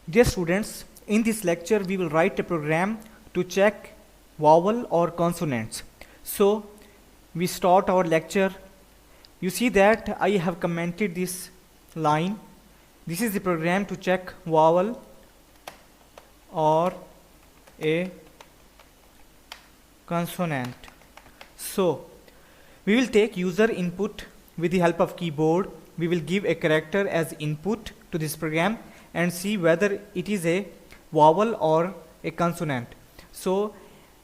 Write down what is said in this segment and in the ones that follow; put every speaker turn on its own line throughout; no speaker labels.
Dear students, in this lecture we will write a program to check vowel or consonants. So we start our lecture. You see that I have commented this line. This is the program to check vowel or a consonant. So we will take user input with the help of keyboard. We will give a character as input to this program and see whether it is a vowel or a consonant. So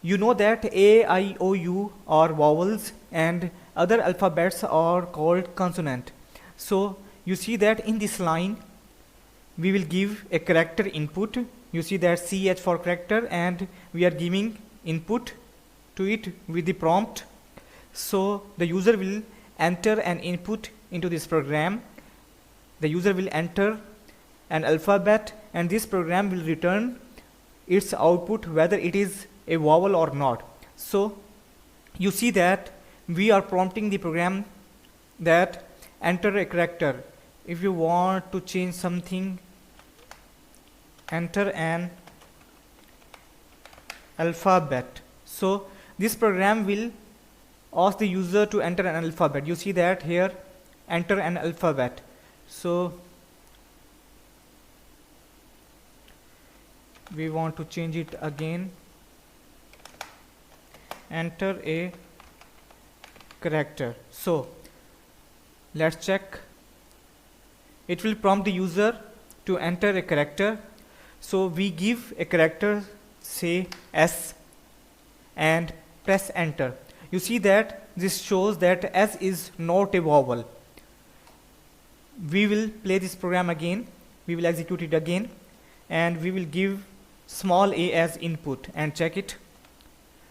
you know that A, I, O, U are vowels and other alphabets are called consonant. So you see that in this line we will give a character input. You see that CH for character and we are giving input to it with the prompt. So the user will enter an input into this program. The user will enter an alphabet and this program will return its output whether it is a vowel or not. So you see that we are prompting the program that enter a character. If you want to change something, enter an alphabet. So this program will ask the user to enter an alphabet. You see that here, enter an alphabet. So we want to change it again, enter a character. So let's check. It will prompt the user to enter a character. So we give a character, say S, and press enter. You see that this shows that S is not a vowel. We will play this program again. We will execute it again and we will give small a as input and check it.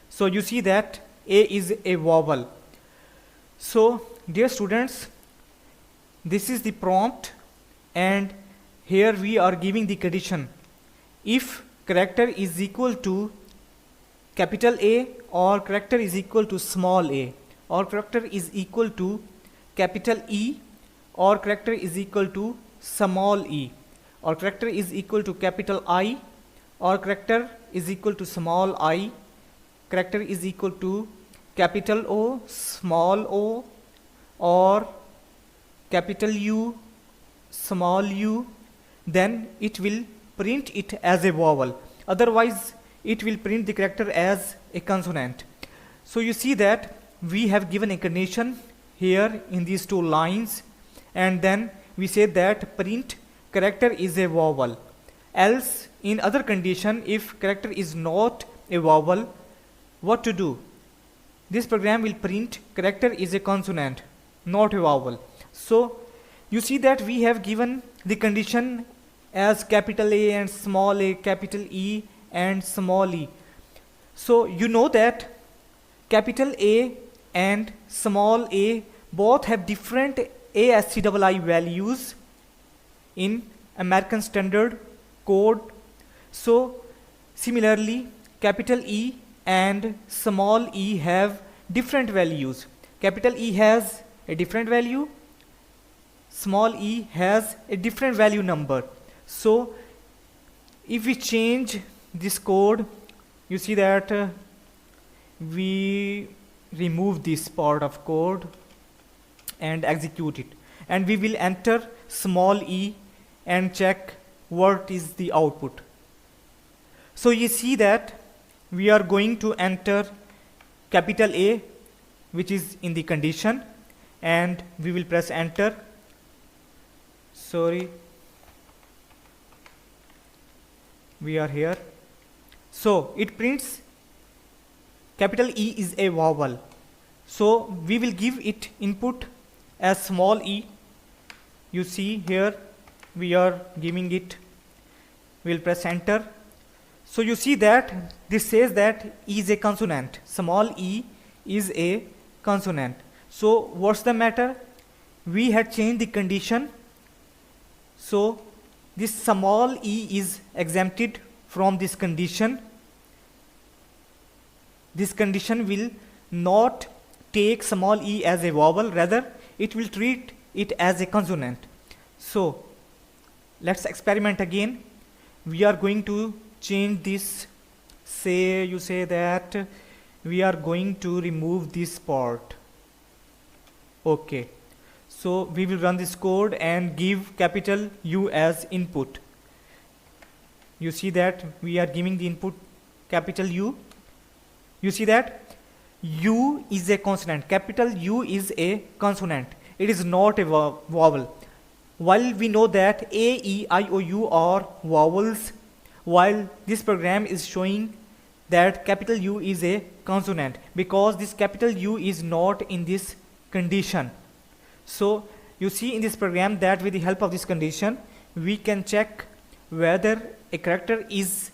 So you see that A is a vowel. So dear students, this is the prompt and here we are giving the condition. If character is equal to capital A or character is equal to small a or character is equal to capital E or character is equal to small e or character is equal to capital I or character is equal to small I, character is equal to capital O, small o, or capital U, small u, then it will print it as a vowel. Otherwise, it will print the character as a consonant. So you see that we have given a condition here in these two lines and then we say that print character is a vowel. Else, in other condition, if character is not a vowel, what to do? This program will print character is a consonant, not a vowel. So you see that we have given the condition as capital A and small a, capital E and small e. So you know that capital A and small a both have different ASCII values in American Standard Code. So similarly, capital E and small e have different values. Capital E has a different value, small e has a different value number. So if we change this code, you see that we remove this part of code and execute it and we will enter small e and check what is the output. So you see that we are going to enter capital A which is in the condition and we will press enter. Sorry, we are here. So it prints capital E is a vowel. So we will give it input as small e. You see here we are giving it. We will press enter. So you see that this says that E is a consonant. Small e is a consonant. So what's the matter? We had changed the condition. So this small e is exempted from this condition. This condition will not take small e as a vowel, rather it will treat it as a consonant. So let's experiment again. we are going to change this. Say you say that we are going to remove this part. Okay, so we will run this code and give capital U as input. You see that we are giving the input capital U. You see that U is a consonant. Capital U is a consonant. It is not a vowel. While we know that A, E, I, O, U are vowels, while this program is showing that capital U is a consonant, because this capital U is not in this condition. So you see in this program that with the help of this condition we can check whether a character is